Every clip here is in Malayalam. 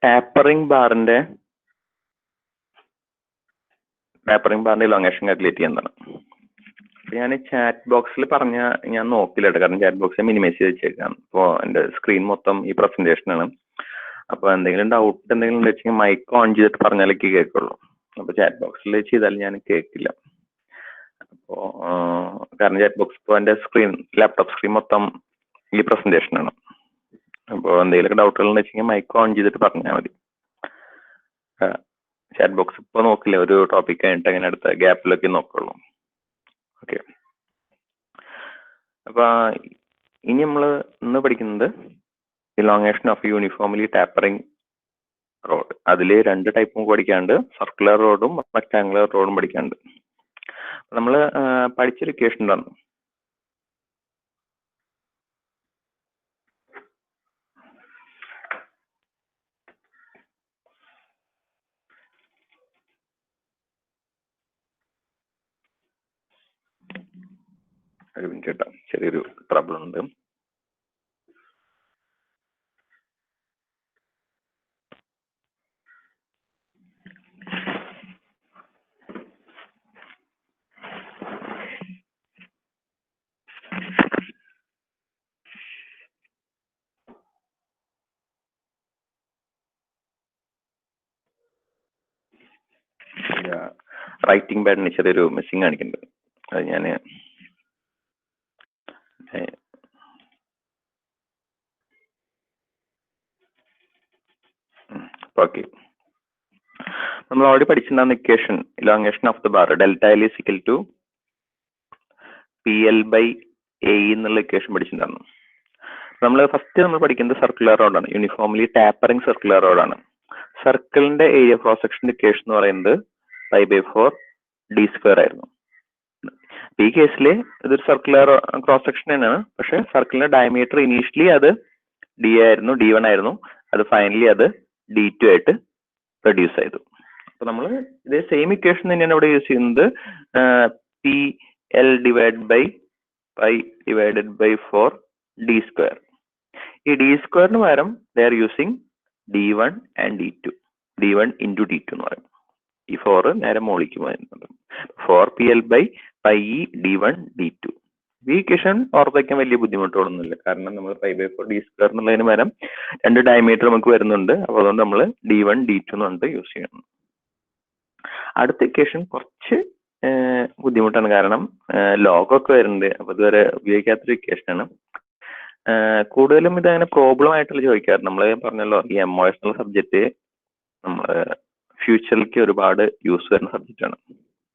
ടാപ്പറിംഗ് ബാറിന്റെ ഇലോങ്ങേഷൻ കാൽക്കുലേറ്റ് ചെയ്യുന്നതാണ്. ഞാൻ ചാറ്റ് ബോക്സിൽ ഞാൻ നോക്കില്ല കേട്ടോ, കാരണം ചാറ്റ് ബോക്സിൽ മിനിമൈസ് ചെയ്ത് വെച്ചേക്കാം. ഇപ്പോൾ എൻ്റെ സ്ക്രീൻ മൊത്തം ഈ പ്രസന്റേഷനാണ്. അപ്പോൾ എന്തെങ്കിലും ഡൗട്ട് എന്തെങ്കിലും ഉണ്ടെന്ന് വെച്ചാൽ മൈക്ക് ഓൺ ചെയ്തിട്ട് പറഞ്ഞാലേക്ക് കേൾക്കുള്ളൂ. അപ്പോൾ ചാറ്റ് ബോക്സിൽ ചെയ്താൽ ഞാൻ കേൾക്കില്ല. അപ്പോൾ കാരണം ചാറ്റ് ബോക്സ് ഇപ്പോൾ എൻ്റെ ലാപ്ടോപ്പ് സ്ക്രീൻ മൊത്തം ഈ പ്രസന്റേഷനാണ്. അപ്പോൾ എന്തെങ്കിലുമൊക്കെ ഡൗട്ടുകൾ ഉണ്ടെന്ന് വെച്ചാൽ മൈക്ക് ഓൺ ചെയ്തിട്ട് പറഞ്ഞാൽ മതി. ചാറ്റ് ബോക്സ് ഇപ്പോൾ നോക്കില്ല, ഒരു ടോപ്പിക് കഴിഞ്ഞിട്ട് അങ്ങനെ അടുത്ത ഗ്യാപ്പിലൊക്കെ നോക്കുള്ളൂ. ഓക്കെ, അപ്പോൾ ഇനി നമ്മൾ ഇന്ന് പഠിക്കുന്നത് elongation of uniformly tapering rod. അതിൽ 2 ടൈപ്പും പഠിക്കാണ്ട്, സർക്കുലർ റോഡും റെക്ടാങ്കുലർ റോഡും പഠിക്കാണ്ട്. നമ്മൾ പഠിച്ചൊരു ഇക്വേഷൻ ഉണ്ടായിരുന്നു. ഒരു മിനിറ്റ് കേട്ടോ, ചെറിയൊരു ട്രബിൾ ഉണ്ട്. റൈറ്റിംഗ് പാഡിന് ചെറിയൊരു മിസ്സിങ് കാണിക്കുന്നുണ്ട്. അത് ഞാൻ ഓക്കെ, നമ്മൾ ഓൾറെഡി പഠിച്ചിട്ടുണ്ടാകുന്ന equation elongation of the bar delta L is equal to PL by A എന്നുള്ള ഇക്വേഷൻ പഠിച്ചിട്ടുണ്ടായിരുന്നു. നമ്മൾ പഠിക്കുന്നത് സർക്കുലർ റോഡാണ്, യൂണിഫോംലി ടാപ്പറിംഗ് സർക്കുലർ റോഡാണ്. സർക്കിളിന്റെ ഏരിയ ക്രോസ് സെക്ഷൻ ഇക്വേഷൻ എന്ന് പറയുന്നത് π/4 d² ആയിരുന്നു. ഈ കേസിൽ ഇതൊരു സർക്കുലർ ക്രോസ് സെക്ഷൻ തന്നെയാണ്, പക്ഷെ സർക്കിളിന്റെ ഡയമീറ്റർ ഇനീഷ്യലി അത് D1 ആയിരുന്നു. അത് ഫൈനലി അത് D2 ആയിട്ട് റെഡ്യൂസ് ചെയ്തു. അപ്പൊ നമ്മൾ ഇതേ സെയിം ഇക്വേഷൻ തന്നെയാണ് ഇവിടെ യൂസ് ചെയ്യുന്നത്. PL divide by π/4 d². ഈ d² പകരം they are using D1 and D2. D1 into D2 എന്ന് പറയും. ഈ 4 നേരെ മോളിക്ക് വരുന്നുണ്ട്. 4PL by πE D1 D2. ഈ ഇക്വേഷൻ ഓർത്തേക്കാൻ വലിയ ബുദ്ധിമുട്ടുകളൊന്നുമില്ല, കാരണം നമ്മൾ π/4 d² എന്നുള്ളതിന് പകരം 2 ഡയമീറ്റർ നമുക്ക് വരുന്നുണ്ട്. അപ്പോൾ അതുകൊണ്ട് നമ്മൾ D1 D2 എന്ന് പറഞ്ഞിട്ട് യൂസ് ചെയ്യണം. അടുത്ത ഇക്വേഷൻ കുറച്ച് ബുദ്ധിമുട്ടാണ്, കാരണം ലോഗൊക്കെ വരുന്നുണ്ട്. അപ്പോൾ ഇതുവരെ ഉപയോഗിക്കാത്തൊരു ഇക്വേഷനാണ്. കൂടുതലും ഇതങ്ങനെ പ്രോബ്ലം ആയിട്ടുള്ള ചോദിക്കാറ്. നമ്മൾ പറഞ്ഞല്ലോ, ഈ MOS എന്നുള്ള സബ്ജക്റ്റ് നമ്മൾ ഫ്യൂച്ചറിലേക്ക് ഒരുപാട് യൂസ് വരുന്ന സബ്ജക്റ്റാണ്.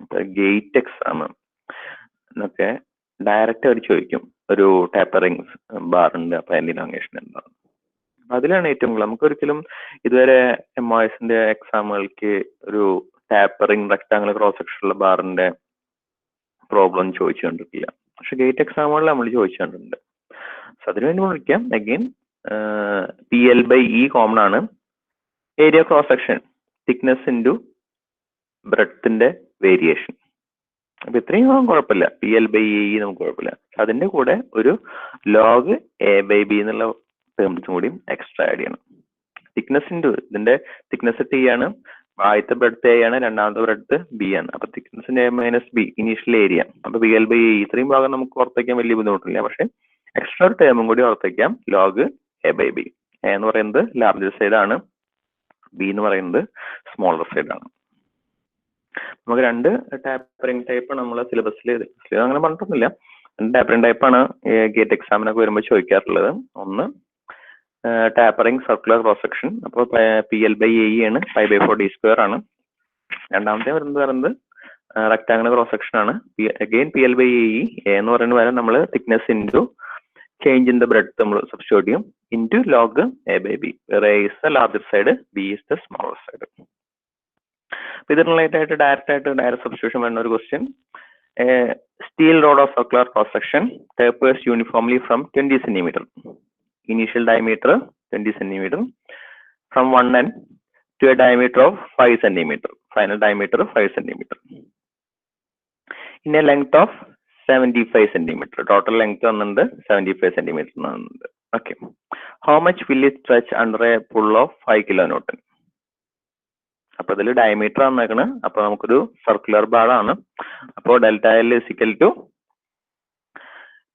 ഇപ്പൊ ഗേറ്റ് എക്സാം എന്നൊക്കെ ഡയറക്റ്റ് അവർ ചോദിക്കും, ഒരു ടാപ്പറിംഗ് ബാർ ഉണ്ട്, അപ്പൊ അതിന്റെ ഇലോങ്ങേഷൻ എന്താണ്. അതിലാണ് ഏറ്റവും കൂടുതൽ നമുക്കൊരിക്കലും ഇതുവരെ MOSന്റെ എക്സാമുകൾക്ക് ഒരു ടാപ്പറിംഗ് റെക്ടാങ്കുലർ ക്രോസ് സെക്ഷനുള്ള ബാറിന്റെ പ്രോബ്ലം ചോദിച്ചു കണ്ടിട്ടില്ല. പക്ഷെ ഗേറ്റ് എക്സാമുകളിൽ നമ്മൾ ചോദിച്ചു കണ്ടിട്ടുണ്ട്. സോ അതിനുവേണ്ടി വിളിക്കാം. Again PL by E common ആണ്. Area cross section thickness into ബ്രെഡ്ത്തിന്റെ വേരിയേഷൻ. അപ്പൊ ഇത്രയും കുഴപ്പമില്ല, PL ബൈ E നമുക്ക് കുഴപ്പമില്ല. അതിന്റെ കൂടെ ഒരു log A/B എന്നുള്ള ടേംസും കൂടി എക്സ്ട്രാ ആഡ് ചെയ്യണം. തിക്നെസ് ഇൻറ്റു ഇതിന്റെ തിക്നെസ് T ആണ്, ആദ്യത്തെ ബ്രെഡ്ത്ത് A ആണ്, രണ്ടാമത്തെ ബ്രെഡ്ത്ത് B ആണ്. അപ്പൊ തിക്നെസിന്റെ A - B ഇനീഷ്യൽ ഏരിയ. അപ്പൊ PL ബൈ E ഇത്രയും ഭാഗം നമുക്ക് ഓർത്തേക്കാൻ വലിയ ബുദ്ധിമുട്ടില്ല. പക്ഷെ എക്സ്ട്രാ ഒരു ടേമും കൂടി ഓർത്തേക്കാം, log A/B. A എന്ന് പറയുന്നത് ലാർജർ സൈഡ് ആണ്, B എന്ന് പറയുന്നത് സ്മോളർ സൈഡ് ആണ്. നമുക്ക് 2 ടാപ്പറിംഗ് ടൈപ്പ് നമ്മളെ സിലബസിൽ അങ്ങനെ പറഞ്ഞിട്ടൊന്നുമില്ല. 2 ടാപ്പറിംഗ് ടൈപ്പാണ് ഗേറ്റ് എക്സാമിനൊക്കെ വരുമ്പോൾ ചോദിക്കാറുള്ളത്. ഒന്ന് ടാപ്പറിംഗ് സർക്കുലർ ക്രോസ് സെക്ഷൻ, അപ്പോൾ PL ബൈ A ആണ്, π/4 d² ആണ്. രണ്ടാമത്തെ പറയുന്നത് റെക്ടാങ്കുലർ ക്രോസ് സെക്ഷൻ ആണ്. അഗെയിൻ PL ബൈ A എന്ന് പറയുന്നത് വരെ നമ്മൾ thickness into change in the breadth നമ്മൾ സബ്സ്റ്റിറ്റ്യൂട്ട് ചെയ്യും, into log A/B. A is the larger side, B is the smaller side. ഇത് റിലേറ്റഡ് ആയിട്ട് ഡയറക്റ്റ് സബ്സ്റ്റിറ്റ്യൂഷൻ വരുന്ന ഒരു question. Steel rod of circular cross section tapers uniformly from 20 cm. Initial diameter 20 cm from 1 end to a diameter of 5 cm. Final diameter 5 cm. In a length of 75 cm. Total length വന്നിട്ടുണ്ട് 75 cm. Okay. How much will it stretch under a pull of 5 kilonewton? അപ്പോൾ ഇതിൽ ഡയമീറ്റർ വന്നേക്കണ്. അപ്പൊ നമുക്കൊരു സർക്കുലർ ബാർ ആണ്. അപ്പോൾ delta L is equal to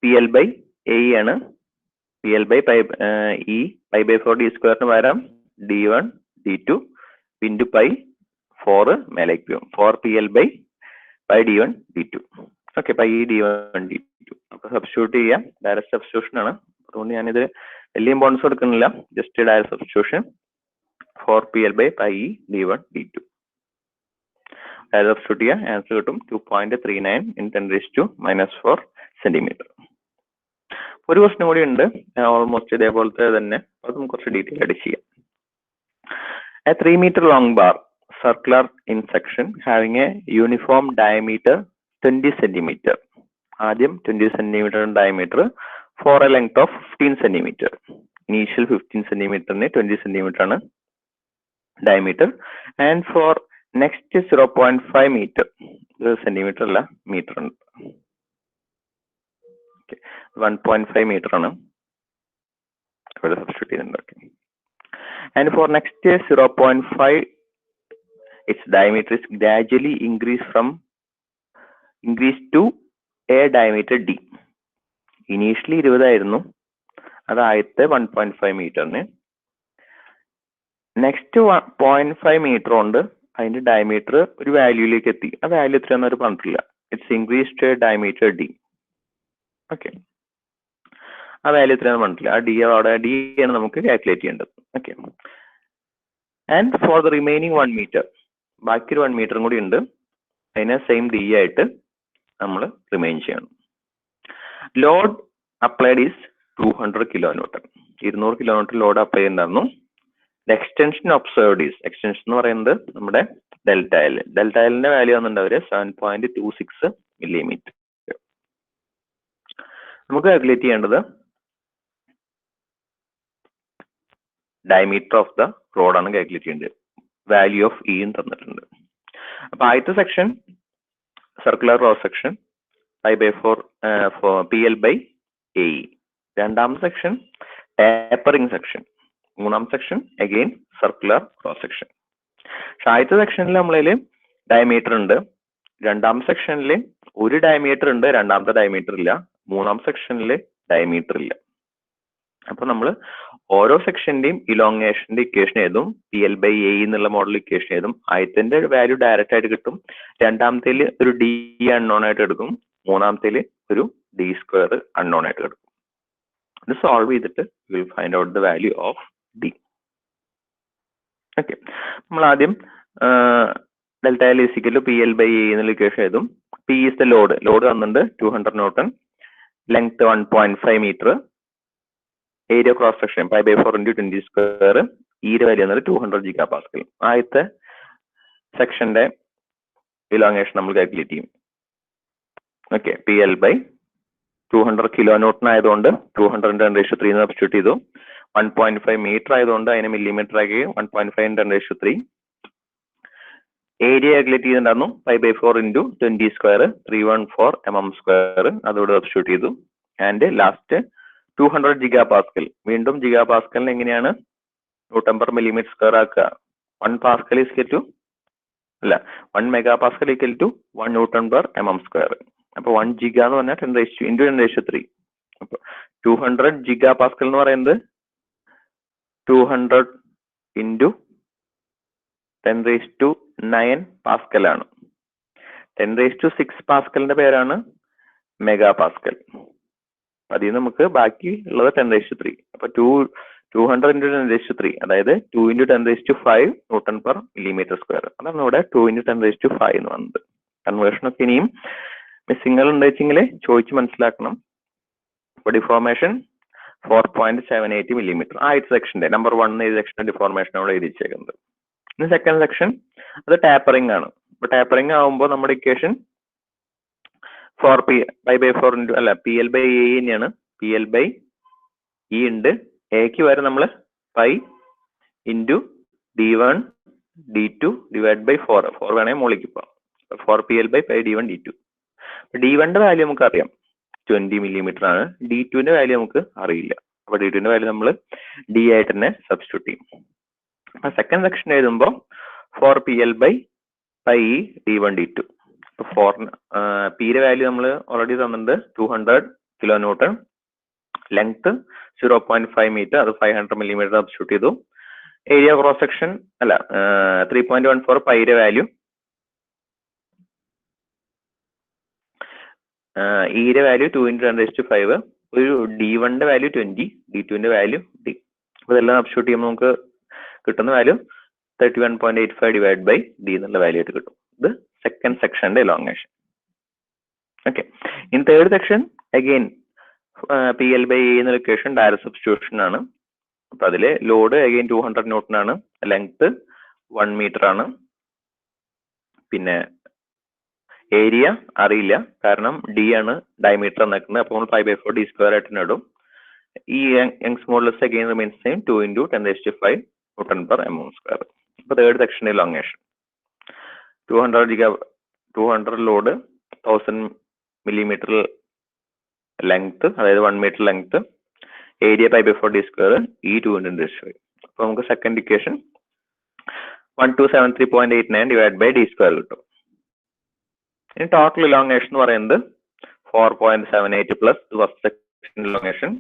P L by A ആണ്. P L by E pi by 4 D സ്ക്വയറിന് പകരം d1 d2 ഇൻറ്റു പൈ 4 മേലേക്ക് പോകും. 4 P L by pi d1 d2. Okay, pi d1 d2. അപ്പൊ സബ്സ്റ്റിറ്റ്യൂട്ട് ചെയ്യാം. ഡയറക്റ്റ് സബ്സ്റ്റിറ്റ്യൂഷൻ ആണ്. അതുകൊണ്ട് ഞാനിത് വലിയ ഇമ്പോർട്ടൻസ് കൊടുക്കുന്നില്ല. Just direct substitution 4 P L by pi d1 d2. Substitute ചെയ്യാം. ആൻസർ കിട്ടും 2.39 ഇൻ 10⁻⁻4 സെന്റിമീറ്റർ. ഒരു ക്വസ്റ്റ്യൻ കൂടി ഉണ്ട്, ഓൾമോസ്റ്റ് ഇതേപോലത്തെ തന്നെ. അത് നമുക്ക് കുറച്ച് ഡീറ്റെയിൽ ആയിട്ട് ചെയ്യാം. A 3 meter long bar, circular in section, having a uniform diameter 20 centimeter. ആദ്യം 20 centimeter diameter for a length of 15 centimeter. Initial 15 centimeter ne 20 centimeter ആണ് diameter, and for next 0.5 meter. Centimeter അല്ല, meter ആണ്. 1.5 meter ആണ് ഇവിടെ സബ്സ്റ്റിറ്റ്യൂട്ട് ചെയ്യുന്നുണ്ട്. And for next 0.5, its diameter is gradually increased to a diameter d. Initially 20 ആയിരുന്നു, അത് ആദ്യത്തെ 1.5 മീറ്ററിന്. നെക്സ്റ്റ് 0.5 മീറ്റർ കൊണ്ട് അതിന്റെ ഡയമീറ്റർ ഒരു വാല്യൂയിലേക്ക് എത്തി. ആ വാല്യൂ എത്രയാണെന്ന് അവർ പറഞ്ഞിട്ടില്ല. It's increase to a diameter D. Okay, ആ വാല്യൂ എത്രയാണെന്ന് പറഞ്ഞിട്ടില്ല. ആ ഡി അവിടെ ഡി ആണ് നമുക്ക് കാൽക്കുലേറ്റ് ചെയ്യേണ്ടത്. Okay, and for the remaining 1 metre, ബാക്കി ഒരു 1 മീറ്ററും കൂടി ഉണ്ട്. അതിനെ സെയിം ഡി ആയിട്ട് നമ്മൾ റിമൈൻ ചെയ്യണം. Load applied is 200 kilonewton. 200 kilonewton load apply ചെയ്യുന്നുണ്ടായിരുന്നു. എക്സ്റ്റൻഷൻ ഒബ്സർവ്ഡ് ഈസ്, എക്സ്റ്റൻഷൻ എന്ന് പറയുന്നത് നമ്മുടെ ഡെൽറ്റ എൽ. ഡെൽറ്റ എല്ലിന്റെ വാല്യൂ വന്നിട്ടുണ്ടാവര് 7.26 millimeter. നമുക്ക് കാൽക്കുലേറ്റ് ചെയ്യേണ്ടത് ഡയമീറ്റർ ഓഫ് ദ റോഡ് ആണ് കാൽക്കുലേറ്റ് ചെയ്യേണ്ടത്. വാല്യൂ ഓഫ് ഇ തന്നിട്ടുണ്ട്. അപ്പൊ ആദ്യത്തെ section circular cross section π/4 PL by AE. രണ്ടാമത്തെ സെക്ഷൻ ടേപ്പറിംഗ് സെക്ഷൻ. മൂന്നാമത്തെ section again circular cross section. ആദ്യത്തെ സെക്ഷനിൽ നമ്മളിൽ ഡയമീറ്റർ ഉണ്ട്. രണ്ടാമത്തെ സെക്ഷനിൽ ഒരു ഡയമീറ്റർ ഉണ്ട്, രണ്ടാമത്തെ ഡയമീറ്റർ ഇല്ല. മൂന്നാമത്തെ സെക്ഷനിൽ ഡയമീറ്റർ ഇല്ല. അപ്പൊ നമ്മൾ ഓരോ സെക്ഷന്റെയും ഇലോങ്ങേഷന്റെ ഇക്വേഷൻ എഴുതും. PL/A എന്നുള്ള മോഡൽ ഇക്വേഷൻ എഴുതും. ആദ്യത്തിന്റെ വാല്യൂ ഡയറക്റ്റ് ആയിട്ട് കിട്ടും. രണ്ടാമത്തേല് ഒരു ഡി അൺനോൺ ആയിട്ട് എടുക്കും. മൂന്നാമത്തേൽ ഒരു ഡി സ്ക്വയർ അൺനോൺ ആയിട്ട് കിടക്കും. ഇത് സോൾവ് ചെയ്തിട്ട് will find out the value of D. Okay, നമ്മൾ ആദ്യം delta L is equal to PL/A എന്നുള്ള ഇക്വേഷൻ എഴുതും. P is the load. Load വന്നിട്ടുണ്ട് 200 Newton, length 1.5 metre, area cross section π/4 × 20 square. ഈയുടെ വാല്യൂ എന്നത് 200 GPa. ആദ്യത്തെ സെക്ഷന്റെ ഇലോങ്ങേഷൻ നമ്മൾ കാൽക്കുലേറ്റ് ചെയ്യും. ഓക്കെ, PL/200 kilonewton ആയതുകൊണ്ട് 200 × 10⁻³ സബ്സ്റ്റിറ്റ്യൂട്ട് ചെയ്തു. 1.5 മീറ്റർ ആയതുകൊണ്ട് അതിനെ മില്ലിമീറ്റർ ആക്കി 1.5 × 10⁻³. ഏരിയ കാൽക്കുലേറ്റ് ചെയ്തിട്ടുണ്ടായിരുന്നു π/4 × 20 സ്ക്വയർ 314 mm². അതോടെ സബ്സ്റ്റിറ്റ്യൂട്ട് ചെയ്തു. And last 200 GPa. വീണ്ടും GPa എങ്ങനെയാണ് Nm/mm² ആക്കുക? 1 Pascal is equal to അല്ല 1 MPa equal to 1 Nm/mm². അപ്പൊ 1 ജിഗ എന്ന് പറഞ്ഞാൽ 10⁻³ അപ്പൊ 200 GPa എന്ന് പറയുന്നത് 200 × 10⁹ പാസ്കൽ ആണ്. 10⁶ പാസ്കലിന്റെ പേരാണ് മെഗാ പാസ്കൽ. അതിൽ നമുക്ക് ബാക്കി ഉള്ളത് 10⁻³. അപ്പൊ 200 × 10⁻³, അതായത് 2 × 10⁵ Nm/mm². അതാണ് ഇവിടെ 2 × 10⁵ എന്ന് വന്നത്. കൺവേർഷൻ ഒക്കെ ഇനിയും മിസ്സിങ്ങൾ ഉണ്ട് വെച്ചെങ്കിൽ ചോദിച്ച് മനസ്സിലാക്കണം. ഇപ്പൊ ഡിഫോർമേഷൻ 4.78 mm. ആദ്യത്തെ സെക്ഷന്റെ നമ്പർ 1 ഈ സെക്ഷന്റെ ഡിഫോർമേഷൻ അവിടെ എഴുതി വെച്ചേക്കുന്നത്. ഇനി സെക്കൻഡ് സെക്ഷൻ അത് ടാപ്പറിംഗ് ആണ്. ഇപ്പൊ ടാപ്പറിംഗ് ആവുമ്പോൾ നമ്മുടെ ഇക്വേഷൻ 4 π/4 × അല്ല PL/A തന്നെയാണ്. PL/E ഉണ്ട്. എക്ക് വരെ നമ്മൾ π × d1 d2 / 4 വേണേ മോളിക്ക് പോവാം. 4 PL/π d1 d2. d1ന്റെ വാല്യൂ നമുക്ക് അറിയാം 20 mm ആണ്. d2ന്റെ വാല്യൂ നമുക്ക് അറിയില്ല. അപ്പൊ D2ന്റെ വാല്യൂ നമ്മൾ D ആയിട്ട് തന്നെ സബ്സ്റ്റിറ്റ്യൂട്ട് ചെയ്യും. അപ്പൊ സെക്കൻഡ് സെക്ഷൻ എഴുതുമ്പോൾ 4PL/πE D1 D2. അപ്പൊ പിയുടെ വാല്യൂ നമ്മൾ ഓൾറെഡി തന്നിട്ടുണ്ട് 200 kN, ലെങ്ത് 0.5 മീറ്റർ, അത് 500 millimeter സബ്സ്റ്റിറ്റ്യൂട്ട് ചെയ്തു. ഏരിയ ക്രോസ് സെക്ഷൻ അല്ല 3.14 പൈയുടെ വാല്യൂ, ഇയുടെ വാല്യൂ 2 × 10⁵, ഒരു D1ന്റെ വാല്യൂ 20, D2ന്റെ വാല്യൂ D. അപ്പൊ ഇതെല്ലാം സബ്സ്റ്റിറ്റ്യൂട്ട് ചെയ്യുമ്പോൾ നമുക്ക് കിട്ടുന്ന വാല്യൂ 31.85 / D എന്നുള്ള വാല്യൂ ആയിട്ട് കിട്ടും. ഇത് സെക്കൻഡ് സെക്ഷന്റെ elongation. Okay, in third section again PL/E എന്ന ഇക്വേഷൻ ഡയറക്റ്റ് സബ്സ്റ്റിറ്റ്യൂഷൻ ആണ്. അപ്പൊ അതില് ലോഡ് അഗെയിൻ 200 N ആണ്, ലെങ്ത് 1 മീറ്റർ ആണ്. പിന്നെ ഏരിയ അറിയില്ല, കാരണം D ആണ് ഡയമീറ്റർ എന്നേക്കുന്നത്. അപ്പോൾ നമ്മൾ 5/4 D² ആയിട്ട് ഇടും. ഈ Young's modulus again remains same 2 × 10⁵ N/mm². അപ്പൊ third section elongation 200 load 1000 millimeter length, അതായത് 1 metre length, area 5/4 D², E 2 × 10⁵. അപ്പൊ നമുക്ക് സെക്കൻഡ് ഇക്വേഷൻ 1273.89 / D² കിട്ടും. ഇനി ടോട്ടൽ ഇലോങ്ങേഷൻ എന്ന് പറയുന്നത് 4.78 പ്ലസ് ഫസ്റ്റ് സെക്ഷൻ ഇലോങ്ങേഷൻ,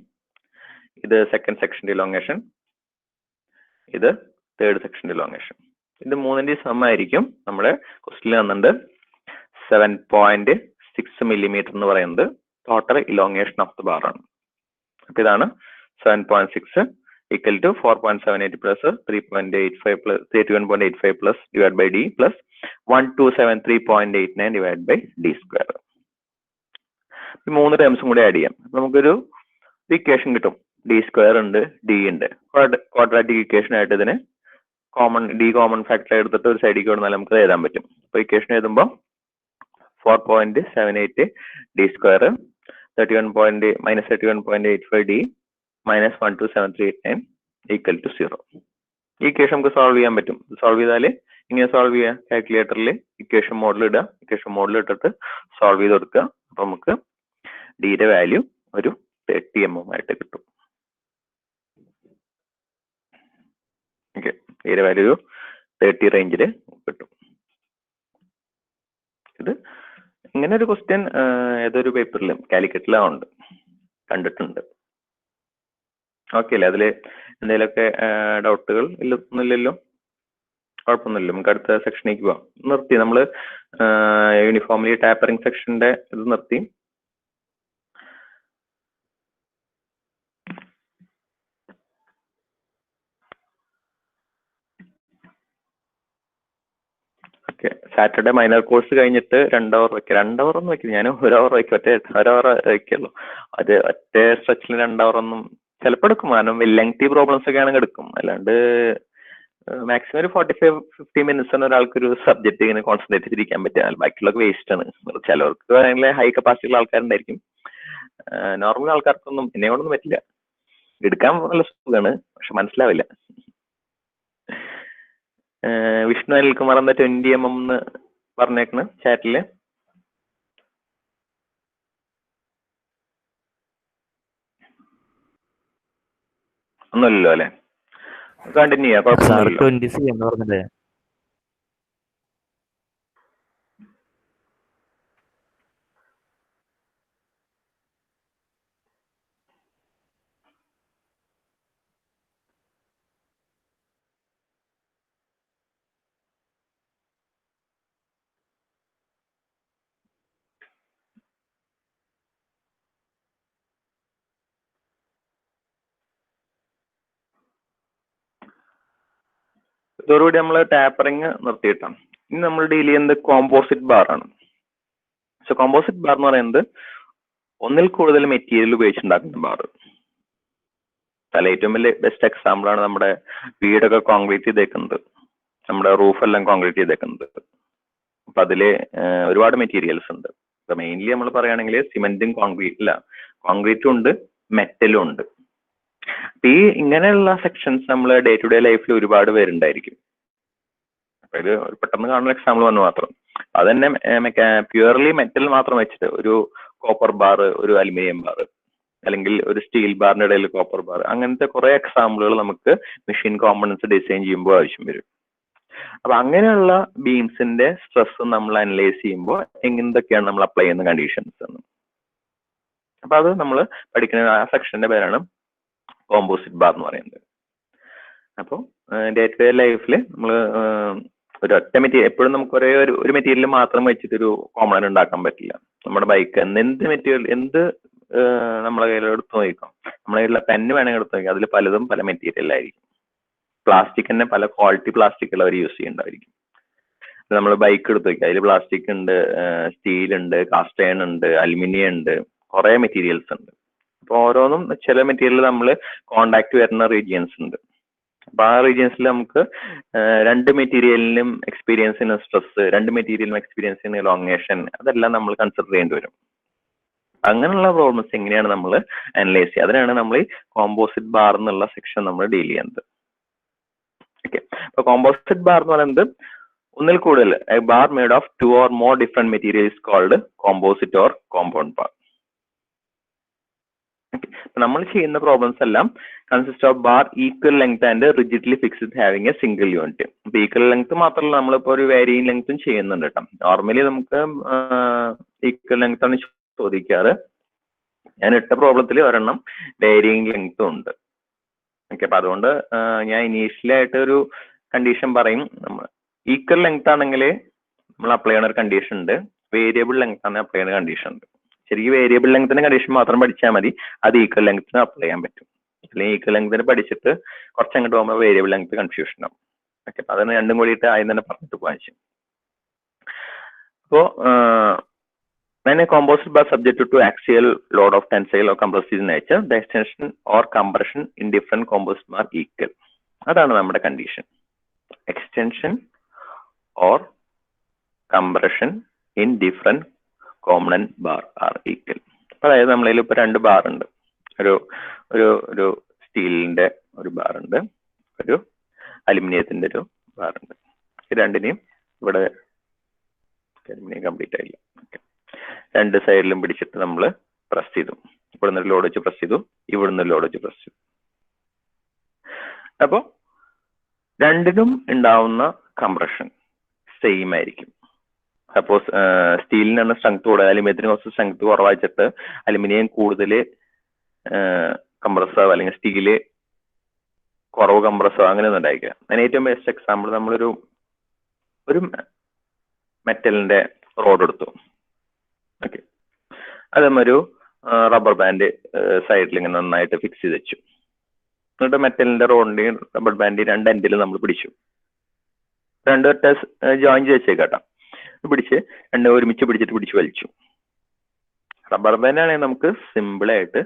ഇത് സെക്കൻഡ് സെക്ഷൻ ഇലോങ്ങേഷൻ, ഇത് തേർഡ് സെക്ഷൻ ഇലോങ്ങേഷൻ. ഇത് മൂന്നിന്റെ സം ആയിരിക്കും നമ്മുടെ ക്വസ്റ്റ്യൻ തന്നിട്ടുണ്ട് 7.6 millimeter എന്ന് പറയുന്നത് total elongation of the bar ആണ്. അപ്പൊ ഇതാണ് 7.6 equal to 4.78 plus 3.85 plus 31.85 plus divided by D plus 1273.89 divided by D². ഈ മൂന്ന് ടേംസും കൂടി ആഡ് ചെയ്യാം. നമുക്കൊരു ഇക്വേഷൻ കിട്ടും. D² ഉണ്ട്, D ഉണ്ട്. ക്വാഡ്രാറ്റിക് ഇക്വേഷൻ ആയിട്ട് ഇതിന് D കോമൺ ഫാക്ടർ എടുത്തിട്ട് ഒരു സൈഡിലേക്ക് വന്നാൽ നമുക്ക് എഴുതാൻ പറ്റും. അപ്പൊ ഇക്വേഷൻ എഴുതുമ്പോൾ 4.78 D² -31.85 D minus 1273.89 equal to 0. ഈ ഇക്വേഷൻ നമുക്ക് സോൾവ് ചെയ്യാൻ പറ്റും. സോൾവ് ചെയ്താൽ ഇങ്ങനെ സോൾവ് ചെയ്യാം. കാൽക്കുലേറ്ററിൽ ഇക്വേഷൻ മോഡൽ ഇടുക, ഇക്വേഷൻ മോഡൽ ഇട്ടിട്ട് സോൾവ് ചെയ്ത് കൊടുക്കുക. അപ്പൊ നമുക്ക് ഡിയുടെ വാല്യൂ ഒരു 30 mm ആയിട്ട് കിട്ടും. ഓക്കെ, ഡിയുടെ വാല്യൂ ഒരു 30 റേഞ്ചിൽ കിട്ടും. ഇത് ഇങ്ങനെ ഒരു ക്വസ്റ്റ്യൻ ഏതൊരു പേപ്പറിലും കാലിക്കറ്റിലും ഉണ്ട്, കണ്ടിട്ടുണ്ട്. ഓക്കെ അല്ലേ? അതിൽ എന്തെങ്കിലുമൊക്കെ ഡൗട്ടുകൾ ഒന്നുമില്ലല്ലോ? കുഴപ്പമൊന്നുമില്ല. നമുക്ക് അടുത്ത സെക്ഷനിലേക്ക് പോവാം. നിർത്തി നമ്മൾ യൂണിഫോംലി ടാപ്പറിംഗ് സെക്ഷന്റെ ഇത് നിർത്തി. ഓക്കെ, സാറ്റർഡേ മൈനർ കോഴ്സ് കഴിഞ്ഞിട്ട് 2 hour വയ്ക്കുക. 2 hour ഒന്നും വയ്ക്കില്ല, ഞാൻ 1 hour വയ്ക്കും. ഒറ്റ 1 hour വയ്ക്കുള്ളൂ. അത് ഒറ്റ സ്ട്രെച്ചിൽ 2 hour ഒന്നും ചിലപ്പോൾ എടുക്കും. കാരണം ലെങ്തി പ്രോബ്ലംസ് ഒക്കെ ആണെങ്കിൽ എടുക്കും. അല്ലാണ്ട് മാക്സിമം ഒരു 45-50 minutes ആണ് ഒരാൾക്കൊരു സബ്ജക്ട് ഇങ്ങനെ കോൺസെൻട്രേറ്റ് ചെയ്തിരിക്കാൻ പറ്റുക. ബാക്കിയുള്ളതൊക്കെ വേസ്റ്റ് ആണ്. ചിലവർക്ക് ഭയങ്കര ഹൈ കപ്പാസിറ്റി ഉള്ള ആൾക്കാരുണ്ടായിരിക്കും. നോർമൽ ആൾക്കാർക്കൊന്നും എന്നെ കൊണ്ടൊന്നും പറ്റില്ല. എടുക്കാൻ നല്ല സുഖമാണ്, പക്ഷെ മനസ്സിലാവില്ല. വിഷ്ണു അനിൽകുമാർ എന്ന 20 mm എന്ന് പറഞ്ഞേക്കണ് ചാറ്റില്. ഒന്നുമില്ലല്ലോ അല്ലെ? കണ്ടിന്യൂ ചെയ്യാം, കുഴപ്പമൊന്നുമില്ലല്ലോ. ഇതോടുകൂടി നമ്മൾ ടാപ്പറിങ് നിർത്തിയിട്ടാണ്. ഇനി നമ്മൾ ഡീൽ ചെയ്യുന്നത് കോമ്പോസിറ്റ് ബാർ ആണ്. സോ കോമ്പോസിറ്റ് ബാർ എന്ന് പറയുന്നത് ഒന്നിൽ കൂടുതൽ മെറ്റീരിയൽ ഉപയോഗിച്ചുണ്ടാക്കുന്ന ബാർ. അതിൽ ഏറ്റവും വലിയ ബെസ്റ്റ് എക്സാമ്പിൾ ആണ് നമ്മുടെ വീടൊക്കെ കോൺക്രീറ്റ് ചെയ്തേക്കുന്നത്, നമ്മുടെ റൂഫെല്ലാം കോൺക്രീറ്റ് ചെയ്തേക്കുന്നത്. അപ്പൊ അതില് ഒരുപാട് മെറ്റീരിയൽസ് ഉണ്ട്. അപ്പൊ മെയിൻലി നമ്മൾ പറയുകയാണെങ്കിൽ സിമെന്റും കോൺക്രീറ്റും ഉണ്ട്, മെറ്റലും ഉണ്ട്. ഈ ഇങ്ങനെയുള്ള സെക്ഷൻസ് നമ്മൾ ഡേ ടു ഡേ ലൈഫിൽ ഒരുപാട് പേരുണ്ടായിരിക്കും. അപ്പൊ ഇത് പെട്ടെന്ന് കാണുന്ന എക്സാമ്പിൾ വന്ന് മാത്രം. അത് തന്നെ പ്യുവർലി മെറ്റൽ മാത്രം വെച്ചിട്ട് ഒരു കോപ്പർ ബാർ, ഒരു അലുമിനിയം ബാർ, അല്ലെങ്കിൽ ഒരു സ്റ്റീൽ ബാറിന്റെ ഇടയിൽ കോപ്പർ ബാർ, അങ്ങനത്തെ കുറെ എക്സാമ്പിളുകൾ നമുക്ക് മെഷീൻ കോമ്പണൻസ് ഡിസൈൻ ചെയ്യുമ്പോൾ ആവശ്യം വരും. അപ്പൊ അങ്ങനെയുള്ള ബീംസിന്റെ സ്ട്രെസ് നമ്മൾ അനലൈസ് ചെയ്യുമ്പോൾ എന്തൊക്കെയാണ് നമ്മൾ അപ്ലൈ ചെയ്യുന്ന കണ്ടീഷൻസ് എന്ന്. അപ്പൊ അത് നമ്മൾ പഠിക്കുന്ന ആ സെക്ഷന്റെ പേരാണ് കോമ്പോസിറ്റ് ബാർ എന്ന് പറയുന്നത്. അപ്പോൾ ഡേ ടു ഡേ ലൈഫിൽ നമ്മൾ ഒരു ഒറ്റ മെറ്റീരിയൽ എപ്പോഴും നമുക്ക് ഒരു മെറ്റീരിയൽ മാത്രം വെച്ചിട്ടൊരു കോമ്പണന്റ് ഉണ്ടാക്കാൻ പറ്റില്ല. നമ്മുടെ ബൈക്ക് എന്ത് മെറ്റീരിയൽ നമ്മളെ കയ്യിൽ എടുത്ത് നോക്കാം, നമ്മുടെ കയ്യിലുള്ള പെന്ന് വേണമെങ്കിൽ എടുത്ത് നോക്കാം, അതിൽ പലതും പല മെറ്റീരിയലായിരിക്കും. പ്ലാസ്റ്റിക് തന്നെ പല ക്വാളിറ്റി പ്ലാസ്റ്റിക്കുകൾ അവർ യൂസ് ചെയ്യുന്നുണ്ടായിരിക്കും. നമ്മൾ ബൈക്ക് എടുത്ത് നോക്കുക, അതിൽ പ്ലാസ്റ്റിക് ഉണ്ട്, സ്റ്റീൽ ഉണ്ട്, കാസ്റ്റ് അയൺ ഉണ്ട്, അലുമിനിയം ഉണ്ട്, കുറെ മെറ്റീരിയൽസ് ഉണ്ട്. അപ്പൊ ഓരോന്നും ചില മെറ്റീരിയൽ നമ്മൾ കോണ്ടാക്ട് വരുന്ന റീജിയൻസ് ഉണ്ട്. അപ്പൊ ആ റീജിയൻസിൽ നമുക്ക് രണ്ട് മെറ്റീരിയലിനും എക്സ്പീരിയൻസ് ചെയ്യുന്ന സ്ട്രെസ്, രണ്ട് മെറ്റീരിയലിനും എക്സ്പീരിയൻസ് ചെയ്യുന്ന എലോങ്ങേഷൻ, അതെല്ലാം നമ്മൾ കൺസിഡർ ചെയ്യേണ്ടി വരും. അങ്ങനെയുള്ള പ്രോബ്ലംസ് എങ്ങനെയാണ് നമ്മൾ അനലൈസ് ചെയ്യുക, അതിനാണ് നമ്മൾ ഈ കോമ്പോസിറ്റ് ബാർ എന്നുള്ള സെക്ഷൻ നമ്മൾ ഡീൽ ചെയ്യുന്നത്. ഓക്കെ, അപ്പൊ കോമ്പോസിറ്റ് ബാർ എന്ന് പറയുന്നത് ഒന്നിൽ കൂടുതൽ bar made of 2 or more different materials called composite or compound bar. നമ്മൾ ചെയ്യുന്ന പ്രോബ്ലംസ് എല്ലാം consist of bar equal length and rigidly fixed having A single unit. അപ്പൊ ഈക്വൽ ലെങ്ത് മാത്രമല്ല, നമ്മളിപ്പോ ഒരു വേരിയിങ് ലെങ്ത്തും ചെയ്യുന്നുണ്ട് കേട്ടോ. നോർമലി നമുക്ക് ഈക്വൽ ലെങ്ത് ആണ് ചോദിക്കാറ്. ഞാൻ ഇട്ട പ്രോബ്ലത്തിൽ ഒരെണ്ണം വേരിയിങ് ലെങ്ത്തും ഉണ്ട്. ഓക്കെ, അപ്പൊ അതുകൊണ്ട് ഞാൻ ഇനീഷ്യലി ആയിട്ട് ഒരു കണ്ടീഷൻ പറയും. നമ്മൾ ഈക്വൽ ലെങ്ത് ആണെങ്കിൽ നമ്മൾ അപ്ലൈ ചെയ്യുന്ന ഒരു കണ്ടീഷൻ ഉണ്ട്, വേരിയബിൾ ലെങ്ത് ആണ് അപ്ലൈ ചെയ്യുന്ന കണ്ടീഷൻ ഉണ്ട്. ശരിക്കും വേരിയബിൾ ലെങ്ത്തിന്റെ കണ്ടീഷൻ മാത്രം പഠിച്ചാൽ മതി, അത് ഈക്വൽ ലെങ്ത്തിന് അപ്ലൈ ചെയ്യാൻ പറ്റും. അല്ലെങ്കിൽ ഈക്വൽ ലെങ്ത്തിന് പഠിച്ചിട്ട് കുറച്ചങ്ങോട്ട് പോകുമ്പോൾ വേരിയബിൾ ലെങ്ത് കൺഫ്യൂഷൻ ആവും. ഓക്കെ, അപ്പൊ അതിന് രണ്ടും കൂടിയിട്ട് ആദ്യം തന്നെ പറഞ്ഞിട്ട് വായിച്ചു. അപ്പോ when a composite bar subjected to axial load of tensile or compressive nature, the extension or compression in different composite bar equal. അതാണ് നമ്മുടെ condition. Extension or compression in different component bar are equal. അതായത് നമ്മളതിൽ ഇപ്പൊ രണ്ട് ബാർ ഉണ്ട്, ഒരു ഒരു ഒരു സ്റ്റീലിന്റെ ഒരു ബാർ ഉണ്ട്, ഒരു അലുമിനിയത്തിന്റെ ഒരു ബാർ ഉണ്ട്. ഈ രണ്ടിനെയും ഇവിടെ അലുമിനിയം കംപ്ലീറ്റ് ആയില്ല. രണ്ട് സൈഡിലും പിടിച്ചിട്ട് നമ്മൾ പ്രസ് ചെയ്തു. ഇവിടുന്ന് ലോഡ് വെച്ച് പ്രസ് ചെയ്തു, ഇവിടുന്ന് ലോഡ് വെച്ച് പ്രസ് ചെയ്തു. അപ്പോ രണ്ടിനും ഉണ്ടാവുന്ന കംപ്രഷൻ സെയിം ആയിരിക്കും. സപ്പോസ് സ്റ്റീലിനാണ് സ്ട്രെങ്ത് കൂടുതൽ, അലുമിനിയത്തിന് കുറച്ച് സ്ട്രെങ്ത് കുറവായിട്ട് അലുമിനിയം കൂടുതൽ കംപ്രസോ അല്ലെങ്കിൽ സ്റ്റീല് കുറവ് കംപ്രസോ അങ്ങനെയൊന്നും ഉണ്ടായിരിക്കുക. അതിന് ഏറ്റവും ബെസ്റ്റ് എക്സാമ്പിൾ, നമ്മളൊരു മെറ്റലിന്റെ റോഡ് എടുത്തു. ഓക്കെ, അതുമൊരു റബ്ബർ ബാൻഡ് സൈഡിൽ ഇങ്ങനെ നന്നായിട്ട് ഫിക്സ് ചെയ്ത് വെച്ചു. എന്നിട്ട് മെറ്റലിന്റെ റോഡിന്റെയും റബ്ബർ ബാൻഡിന്റെയും രണ്ട് എൻഡിൽ നമ്മൾ പിടിച്ചു. രണ്ട് ജോയിൻ ചെയ്ത് വെച്ചേക്കാട്ടോ. പിടിച്ച് രണ്ട് ഒരുമിച്ച് പിടിച്ച് വലിച്ചു. റബ്ബർ ബാൻഡ് ആണെങ്കിൽ നമുക്ക് സിമ്പിൾ ആയിട്ട്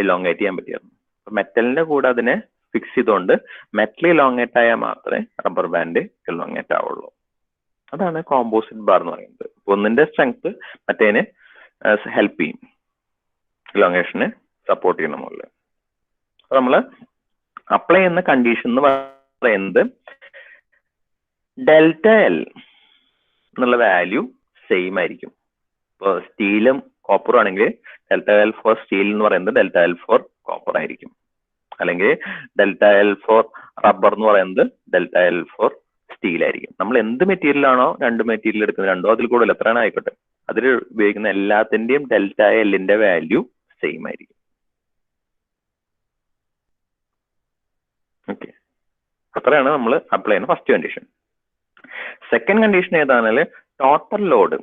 ഇലോങ്ങേറ്റ് ചെയ്യാൻ പറ്റിയായിരുന്നു. മെറ്റലിന്റെ കൂടെ അതിനെ ഫിക്സ് ചെയ്തുകൊണ്ട് മെറ്റൽ ഇലോങ്ങേറ്റ് ആയാൽ മാത്രമേ റബ്ബർ ബാൻഡ് ഇലോങ്ങേറ്റ് ആവുള്ളൂ. അതാണ് കോമ്പോസിറ്റ് ബാർ എന്ന് പറയുന്നത്. ഒന്നിന്റെ സ്ട്രെങ്ത് മറ്റേനെ ഹെൽപ്പ് ചെയ്യും, ഇലോങ്ങേഷന് സപ്പോർട്ട് ചെയ്യുന്ന മുകളിൽ. അപ്പൊ നമ്മള് അപ്ലൈ ചെയ്യുന്ന കണ്ടീഷൻ എന്ന് പറയുന്നത് ഡെൽറ്റ എൽ എന്നുള്ള വാല്യൂ സെയിം ആയിരിക്കും. ഇപ്പോൾ സ്റ്റീലും കോപ്പറും ആണെങ്കിൽ ഡെൽറ്റ എൽ ഫോർ സ്റ്റീൽ എന്ന് പറയുന്നത് ഡെൽറ്റ എൽ ഫോർ കോപ്പർ ആയിരിക്കും. അല്ലെങ്കിൽ ഡെൽറ്റ എൽ ഫോർ റബ്ബർ എന്ന് പറയുന്നത് ഡെൽറ്റ എൽ ഫോർ സ്റ്റീൽ ആയിരിക്കും. നമ്മൾ എന്ത് മെറ്റീരിയൽ ആണോ രണ്ട് മെറ്റീരിയൽ എടുക്കുന്നത്, രണ്ടോ അതിൽ കൂടുതൽ എത്രയാണ് ആയിക്കോട്ടെ, അതിൽ ഉപയോഗിക്കുന്ന എല്ലാത്തിന്റെയും ഡെൽറ്റ എല്ലിന്റെ വാല്യൂ സെയിം ആയിരിക്കും. ഓക്കെ, അത്രയാണ് നമ്മൾ അപ്ലൈ ചെയ്യുന്ന ഫസ്റ്റ് കണ്ടീഷൻ. സെക്കൻഡ് കണ്ടീഷൻ ഏതാണെങ്കിൽ ടോട്ടൽ ലോഡ്.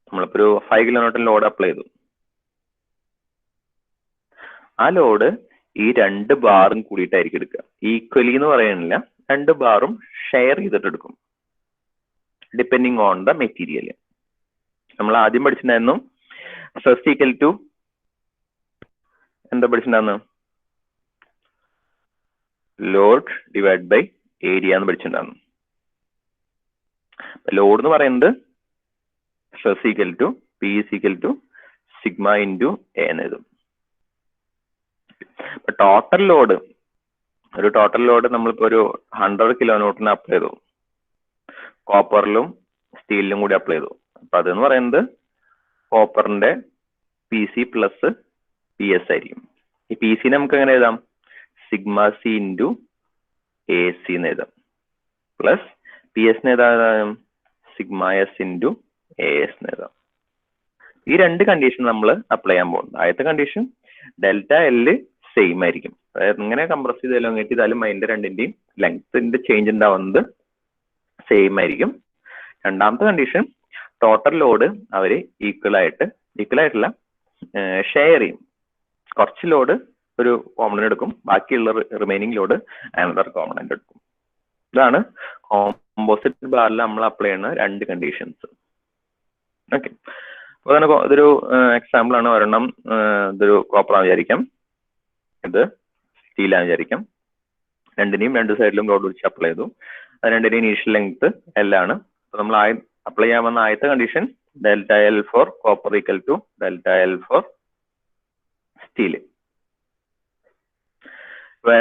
നമ്മളിപ്പോ ഒരു 5 kN ലോഡ് അപ്ലൈ ചെയ്തു. ആ ലോഡ് ഈ രണ്ട് ബാറും കൂടിയിട്ടായിരിക്കും എടുക്കുക. ഈക്വലി എന്ന് പറയുന്നില്ല, രണ്ട് ബാറും ഷെയർ ചെയ്തിട്ട് എടുക്കും, ഡിപ്പെൻഡിങ് ഓൺ ദ മെറ്റീരിയൽ. നമ്മൾ ആദ്യം പഠിച്ചിട്ടുണ്ടായിരുന്നു സ്ട്രെസ് ഈക്വൽ ടു എന്താ പഠിച്ചിട്ടുണ്ടായിരുന്നു, ലോഡ് ഡിവൈഡ് ബൈ ഏരിയ എന്ന് പഠിച്ചിട്ടുണ്ടായിരുന്നു. ലോഡ് എന്ന് പറയുന്നത് stress equal to P is equal to sigma into A എന്ന് എഴുതും. ടോട്ടൽ ലോഡ്, ഒരു ടോട്ടൽ ലോഡ് നമ്മളിപ്പോ ഒരു 100 kN അപ്ലൈ ചെയ്തു, കോപ്പറിലും സ്റ്റീലിലും കൂടി അപ്ലൈ ചെയ്തു. അപ്പൊ അതെന്ന് പറയുന്നത് കോപ്പറിന്റെ P C plus P S ആയിരിക്കും. ഈ പി സി നമുക്ക് എങ്ങനെ എഴുതാം? Sigma C into A C എന്ന് എഴുതാം. പ്ലസ് പി എസിന് ഏതാ? Sigma S into A S എന്ന് എഴുതാം. ഈ രണ്ട് കണ്ടീഷൻ നമ്മൾ അപ്ലൈ ചെയ്യാൻ പോകുന്നത്. ആദ്യത്തെ കണ്ടീഷൻ ഡെൽറ്റ എൽ സെയിം ആയിരിക്കും, അതായത് ഇങ്ങനെ കംപ്രസ് ചെയ്ത് എലോങ്ങേറ്റ് ചെയ്താലും അതിന്റെ രണ്ടിന്റെയും ലെങ്ത്തിന്റെ ചേഞ്ച് ഉണ്ടാവുന്നത് സെയിം ആയിരിക്കും. രണ്ടാമത്തെ കണ്ടീഷൻ ടോട്ടൽ ലോഡ് അവര് ഈക്വൽ ആയിട്ടില്ല ഷെയർ ചെയ്യും. കുറച്ച് ലോഡ് ഒരു കോമ്പണന്റ് എടുക്കും, ബാക്കിയുള്ള റിമൈനിങ് ലോഡ് അനദർ കോമ്പണന്റ് എടുക്കും. ഇതാണ് കോമ്പോസിറ്റ് ബാറിൽ നമ്മൾ അപ്ലൈ ചെയ്യുന്ന രണ്ട് കണ്ടീഷൻസ്. ഓക്കെ, അപ്പോൾ തന്നെ ഇതൊരു എക്സാമ്പിൾ ആണ്. ഒരെണ്ണം ഇതൊരു കോപ്പറാന്ന് വിചാരിക്കാം, ഇത് സ്റ്റീലാന്ന് വിചാരിക്കാം. രണ്ടിനെയും രണ്ട് സൈഡിലും ലോഡ് വെച്ച് അപ്ലൈ ചെയ്തു. അത് രണ്ടിന്റെയും ഇനീഷ്യൽ ലെങ്ത് എല്ലാണ്. അപ്പോൾ നമ്മൾ അപ്ലൈ ചെയ്യാൻ വന്ന ആദ്യത്തെ condition delta L for copper equal to delta L for steel.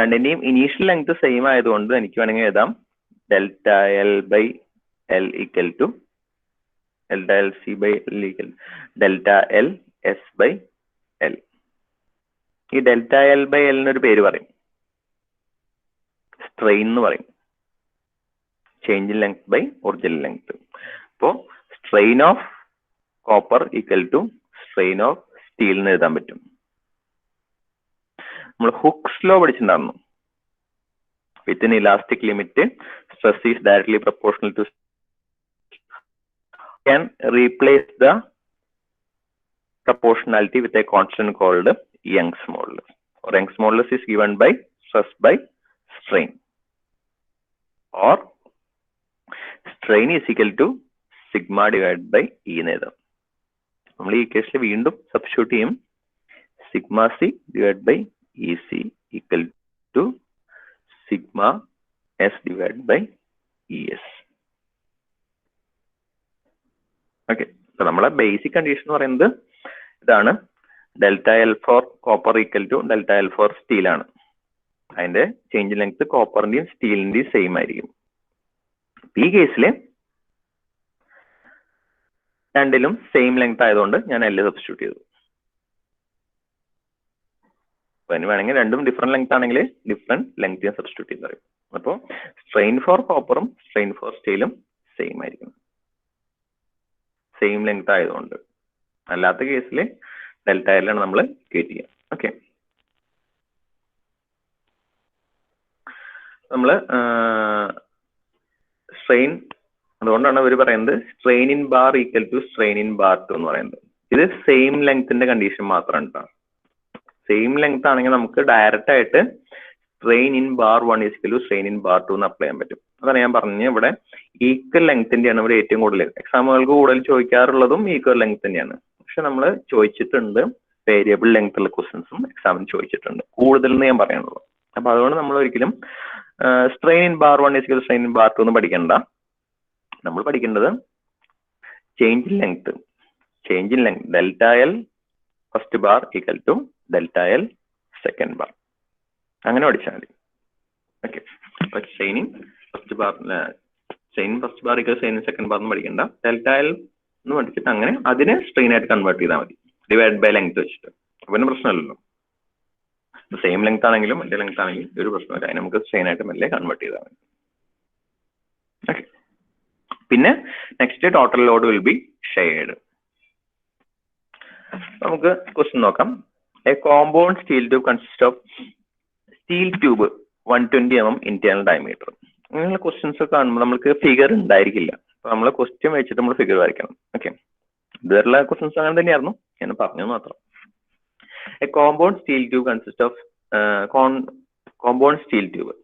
രണ്ടിന്റെയും ഇനീഷ്യൽ ലെങ്ത് സെയിം ആയതുകൊണ്ട് എനിക്ക് വേണമെങ്കിൽ എഴുതാം delta L by L equal to delta L C by L equal delta L S by L. ഈ ഡെൽറ്റ എൽ ബൈ എല്ലിനൊരു പേര് പറയും, സ്ട്രെയിൻ എന്ന് പറയും. Change in length by original length. അപ്പോൾ strain of copper equal to strain of steel എന്ന് എഴുതാൻ പറ്റും. നമ്മൾ ഹുക്സ് ലോ പഠിച്ചിട്ടുണ്ടായിരുന്നു. Within elastic limit stress is directly proportional to can replace the proportionality with a constant called Young's modulus. Or Young's modulus is given by stress by strain, or strain is equal to sigma divided by E എന്ന് എഴുതാം. നമ്മൾ ഈ കേസിൽ വീണ്ടും സബ്സ്റ്റിറ്റ്യൂട്ട് ചെയ്യും. Sigma C divide by E C equal to sigma S divide by E S. Okay, അപ്പൊ നമ്മളെ ബേസിക് കണ്ടീഷൻ എന്ന് പറയുന്നത് ഇതാണ്. Delta L for copper equal to delta L for steel ആണ്. അതിന്റെ ചേഞ്ച് ലെങ്ത് കോപ്പറിന്റെയും സ്റ്റീലിന്റെയും സെയിം ആയിരിക്കും. ഈ കേസിൽ രണ്ടിലും സെയിം ലെങ്ത് ആയതുകൊണ്ട് ഞാൻ എൽ സബ്സ്റ്റിറ്റ്യൂട്ട് ചെയ്തു. അപ്പൊ അതിന് വേണമെങ്കിൽ രണ്ടും ഡിഫറെന്റ് ലെങ്ത് ആണെങ്കിൽ ഡിഫറെന്റ് ലെങ്ത് ഞാൻ സബ്സ്റ്റിറ്റ്യൂട്ട് ചെയ്ത് പറയും. അപ്പോൾ സ്ട്രെയിൻ ഫോർ കോപ്പറും സ്ട്രെയിൻ ഫോർ സ്റ്റീലും സെയിം ആയിരിക്കും, സെയിം ലെങ്ത് ആയതുകൊണ്ട്. അല്ലാത്ത കേസിൽ ഡെൽറ്റ എല്ലാണ് നമ്മൾ കേറ്റ് ചെയ്യുക. ഓക്കെ, നമ്മള് സ്ട്രെയിൻ, അതുകൊണ്ടാണ് അവർ പറയുന്നത് strain in bar equal to strain in bar two എന്ന് പറയുന്നത്. ഇത് സെയിം ലെങ്ത്തിന്റെ കണ്ടീഷൻ മാത്രമാണ് കേട്ടോ. സെയിം ലെങ്ത് ആണെങ്കിൽ നമുക്ക് ഡയറക്റ്റ് ആയിട്ട് strain in bar one equal to strain in bar two എന്ന് അപ്ലൈ ചെയ്യാൻ പറ്റും. അതാണ് ഞാൻ പറഞ്ഞത്, ഇവിടെ ഈക്വൽ ലെങ്തിന്റെയാണ് ഇവിടെ ഏറ്റവും കൂടുതൽ എക്സാമുകൾക്ക് കൂടുതൽ ചോദിക്കാറുള്ളതും ഈക്വൽ ലെങ്ത് തന്നെയാണ്. പക്ഷെ നമ്മൾ ചോദിച്ചിട്ടുണ്ട് വേരിയബിൾ ലെങ്ത് ഉള്ള ക്വസ്റ്റ്യൻസും എക്സാമിന് ചോദിച്ചിട്ടുണ്ട് കൂടുതൽ എന്ന് ഞാൻ പറയുന്നുള്ളൂ. അപ്പൊ അതുകൊണ്ട് നമ്മൾ ഒരിക്കലും strain in bar one equal strain in bar two എന്ന് പഠിക്കണ്ട. നമ്മൾ പഠിക്കേണ്ടത് change in length. Change in length delta L first bar equal to delta L second bar, അങ്ങനെ പഠിച്ചാൽ മതി. ഓക്കെ, അപ്പൊ strain in first bar equal strain second bar എന്ന് പഠിക്കണ്ട. ഡെൽറ്റ എൽ എന്ന് പഠിച്ചിട്ട് അങ്ങനെ അതിനെ സ്ട്രെയിൻ ആയിട്ട് കൺവേർട്ട് ചെയ്താൽ മതി ഡിവൈഡ് ബൈ ലെങ്ത് വെച്ചിട്ട്. അപ്പൊ പിന്നെ പ്രശ്നമല്ലല്ലോ, സെയിം ലെങ്ത് ആണെങ്കിലും മറ്റേ ലെങ്ത് ആണെങ്കിലും ഒരു പ്രശ്നമില്ല, അതിന് നമുക്ക് സ്ട്രെയിൻ ആയിട്ട് മെല്ലെ കൺവേർട്ട് ചെയ്താൽ മതി. ഓക്കെ, പിന്നെ next total Lord will be shared. നമുക്ക് ക്വസ്റ്റ്യൻ നോക്കാം. A compound steel tube consist of steel tube 120 mm internal diameter. അങ്ങനെയുള്ള ക്വസ്റ്റ്യൻസ് ഒക്കെ കാണുമ്പോൾ നമുക്ക് ഫിഗർ ഉണ്ടായിരിക്കില്ല. അപ്പൊ നമ്മൾ ക്വസ്റ്റ്യൻ വെച്ചിട്ട് നമ്മൾ ഫിഗർ വരയ്ക്കണം. ഓക്കെ, ഇതുവരെയുള്ള ക്വസ്റ്റ്യൻസ് അങ്ങനെ തന്നെയായിരുന്നു, ഞാൻ പറഞ്ഞു മാത്രം. A compound steel tube consist of compound steel tube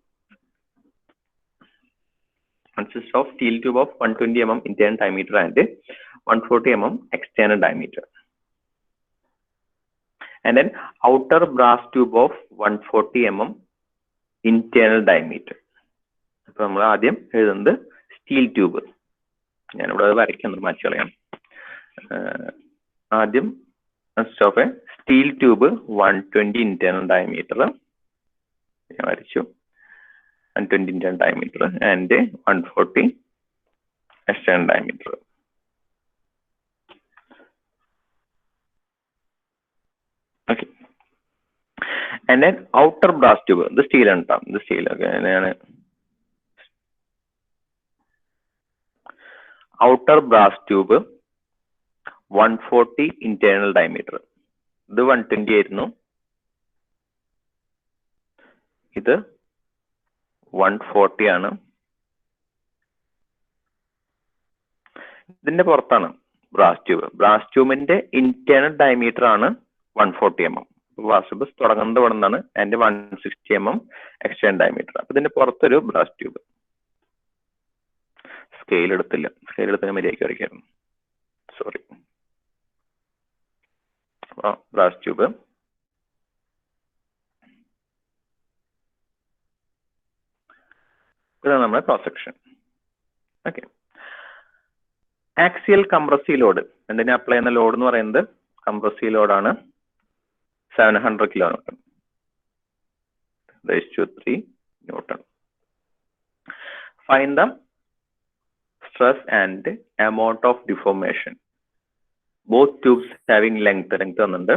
consists of steel tube of 120 mm internal diameter and 140 mm external diameter, and an outer brass tube of 140 mm internal diameter. അപ്പോൾ നമ്മൾ ആദ്യം എഴുതുന്നത് സ്റ്റീൽ ട്യൂബ്. ഞാനിവിടെ വരയ്ക്കാൻ മാറ്റി കളയാം. ആദ്യം of A steel tube 120 internal diameter ഞാൻ വരച്ചു. 120 internal diameter and 140 external diameter. Okay, And then outer brass tube, the steel and top, the steel. Okay, outer brass tube, 140 internal diameter. The 120 ആയിരുന്നു. ഇത് 140 ആണ്. ഇതിന്റെ പുറത്താണ് ബ്രാസ് ട്യൂബ്. ബ്രാസ് ട്യൂബിന്റെ ഇന്റേണൽ ഡയമീറ്റർ ആണ് 140 mm. ബ്രാസ് ട്യൂബ് തുടങ്ങുന്നത് ഇവിടെ നിന്നാണ്. അതിന്റെ 160 mm എക്സ്റ്റേണൽ ഡയമീറ്റർ. അപ്പൊ ഇതിന്റെ പുറത്തൊരു ബ്രാസ് ട്യൂബ്. സ്കെയിൽ എടുത്തില്ല, സ്കെയിൽ എടുത്ത മര്യാദയ്ക്ക് വരയ്ക്കായിരുന്നു, സോറി. ബ്രാസ് ട്യൂബ്, ഇതാണ് നമ്മുടെ cross section. Okay. Axial compressive load, രണ്ടിനെ അപ്ലൈ ചെയ്യുന്ന ലോഡ് എന്ന് പറയുന്നത് compressive ലോഡാണ്. 700 kN /3 Newton. Find the stress and amount of deformation. Both tubes having length തന്നിട്ടുണ്ട്,